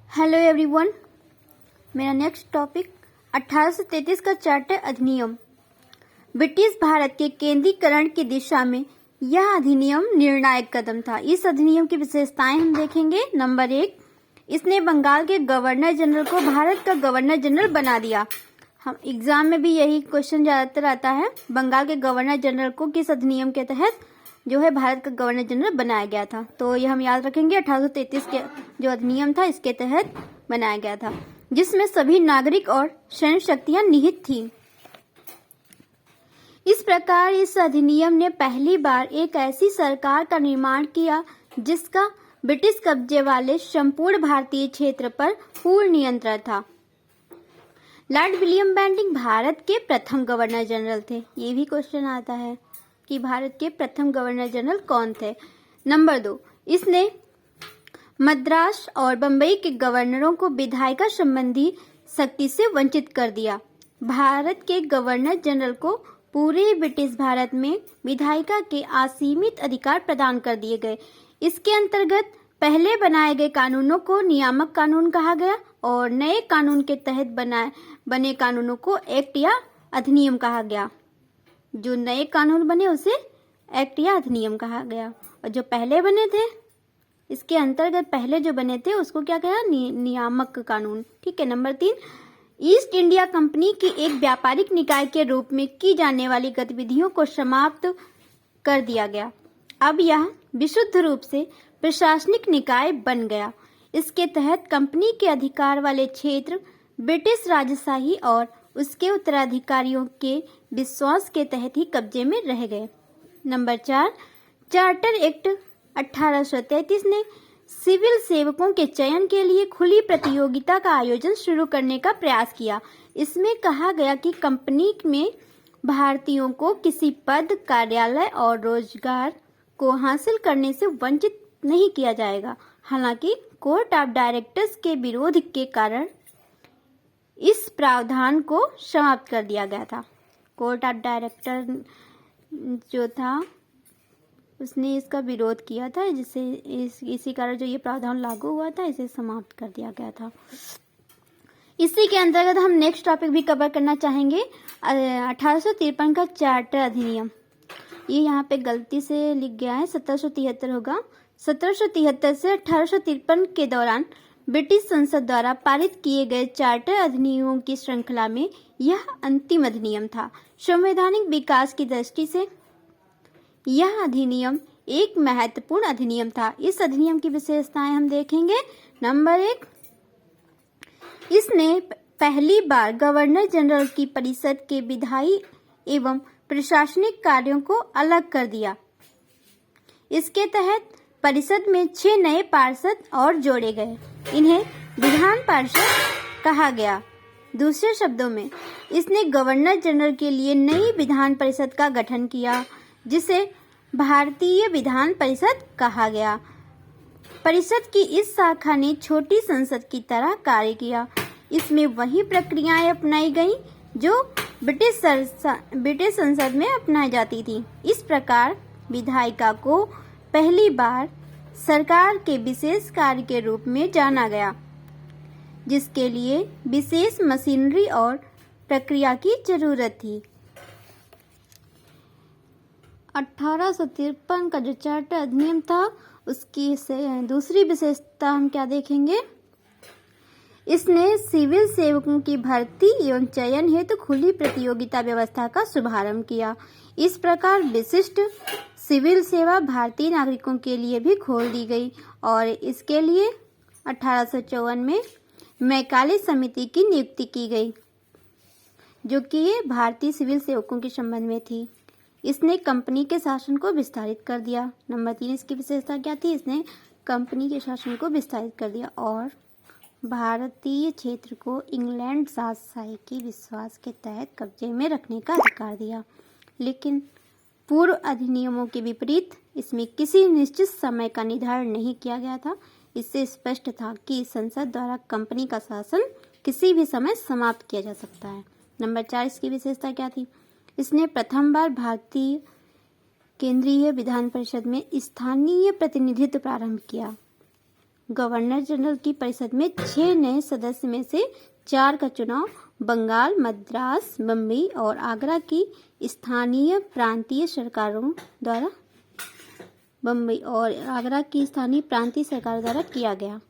Hello everyone, मेरा next topic 1833 का charter अधिनियम। ब्रिटिश भारत के केंद्रीकरण की दिशा में यह अधिनियम निर्णायक कदम था। इस अधिनियम की विशेषताएं हम देखेंगे। नंबर 1, इसने बंगाल के गवर्नर जनरल को भारत का गवर्नर जनरल बना दिया। हम एग्जाम में भी यही क्वेश्चन ज्यादातर आता है, बंगाल के गवर्नर जनरल को किस अधिनियम के तहत जो है भारत का गवर्नर जनरल बनाया गया था। तो ये हम याद रखेंगे, 1833 के जो अधिनियम था इसके तहत बनाया गया था, जिसमें सभी नागरिक और सैन्य शक्तियां निहित थी। इस प्रकार इस अधिनियम ने पहली बार एक ऐसी सरकार का निर्माण किया जिसका ब्रिटिश कब्जे वाले संपूर्ण भारतीय क्षेत्र पर पूर्ण नियंत्रण था। लॉर्ड विलियम बेंटिंक भारत के प्रथम गवर्नर जनरल थे। ये भी क्वेश्चन आता है कि भारत के प्रथम गवर्नर जनरल कौन थे। नंबर 2, इसने मद्रास और बंबई के गवर्नरों को विधायिका संबंधी शक्ति से वंचित कर दिया। भारत के गवर्नर जनरल को पूरे ब्रिटिश भारत में विधायिका के असीमित अधिकार प्रदान कर दिए गए। इसके अंतर्गत पहले बनाए गए कानूनों को नियामक कानून कहा गया और नए कानून के तहत बने कानूनों को एक्ट या अधिनियम कहा गया। जो नए कानून बने उसे एक्ट या अधिनियम कहा गया और जो पहले बने थे इसके अंतर्गत पहले जो बने थे उसको क्या कहा, नियामक कानून। ठीक है। नंबर 3, ईस्ट इंडिया कंपनी की एक व्यापारिक निकाय के रूप में की जाने वाली गतिविधियों को समाप्त कर दिया गया। अब यह विशुद्ध रूप से प्रशासनिक निकाय बन गया। इसके तहत कंपनी के अधिकार वाले क्षेत्र ब्रिटिश राजशाही और उसके उत्तराधिकारियों के विश्वास के तहत ही कब्जे में रह गए। नंबर 4, चार्टर एक्ट 1833 ने सिविल सेवकों के चयन के लिए खुली प्रतियोगिता का आयोजन शुरू करने का प्रयास किया। इसमें कहा गया कि कंपनी में भारतीयों को किसी पद, कार्यालय और रोजगार को हासिल करने से वंचित नहीं किया जाएगा। हालांकि कोर्ट ऑफ डायरेक्टर्स के विरोध के कारण इस प्रावधान को समाप्त कर दिया गया था। कोर्ट ऑफ डायरेक्टर जो था उसने इसका विरोध किया था, जिससे इसी कारण जो ये प्रावधान लागू हुआ था इसे समाप्त कर दिया गया था। इसी के अंतर्गत हम नेक्स्ट टॉपिक भी कवर करना चाहेंगे, 1853 का चार्टर अधिनियम। ये यहाँ पे गलती से लिख गया है, 1773 होगा। 1773 से 1853 के दौरान ब्रिटिश संसद द्वारा पारित किए गए चार्टर अधिनियमों की श्रृंखला में यह अंतिम अधिनियम था। संवैधानिक विकास की दृष्टि से यह अधिनियम एक महत्वपूर्ण अधिनियम था। इस अधिनियम की विशेषताएं हम देखेंगे। नंबर 1, इसने पहली बार गवर्नर जनरल की परिषद के विधायी एवं प्रशासनिक कार्यों को अलग कर दिया। इसके तहत परिषद में 6 नए पार्षद और जोड़े गए। इन्हें विधान पार्षद कहा गया। दूसरे शब्दों में इसने गवर्नर जनरल के लिए नई विधान परिषद का गठन किया, जिसे भारतीय विधान परिषद कहा गया। परिषद की इस शाखा ने छोटी संसद की तरह कार्य किया। इसमें वही प्रक्रियाएं अपनाई गईं जो ब्रिटिश संसद में अपनाई जाती थी। इस प्रकार विधायिका को पहली बार सरकार के विशेष कार्य के रूप में जाना गया, जिसके लिए विशेष मशीनरी और प्रक्रिया की जरूरत थी। 1853 का जो चार्टर अधिनियम था उसकी दूसरी विशेषता हम क्या देखेंगे, इसने सिविल सेवकों की भर्ती एवं चयन हेतु खुली प्रतियोगिता व्यवस्था का शुभारंभ किया। इस प्रकार विशिष्ट सिविल सेवा भारतीय नागरिकों के लिए भी खोल दी गई और इसके लिए 1854 में मैकाले समिति की नियुक्ति की गई, जो कि ये भारतीय सिविल सेवकों के संबंध में थी। इसने कंपनी के शासन को विस्तारित कर दिया। नंबर 3, इसकी विशेषता क्या थी, इसने कंपनी के शासन को विस्तारित कर दिया और भारतीय क्षेत्र को इंग्लैंड राजशाही के विश्वास के तहत कब्जे में रखने का अधिकार दिया। लेकिन पूर्व अधिनियमों के विपरीत इसमें किसी निश्चित समय का निर्धारण नहीं किया गया था। इससे स्पष्ट था कि संसद द्वारा कंपनी का शासन किसी भी समय समाप्त किया जा सकता है। नंबर 4, इसकी विशेषता क्या थी, इसने प्रथम बार भारतीय केंद्रीय विधान परिषद में स्थानीय प्रतिनिधित्व प्रारंभ किया। गवर्नर जनरल की परिषद में 6 नए सदस्य में से 4 का चुनाव बंगाल, मद्रास, बम्बई और आगरा की स्थानीय प्रांतीय सरकारों द्वारा किया गया।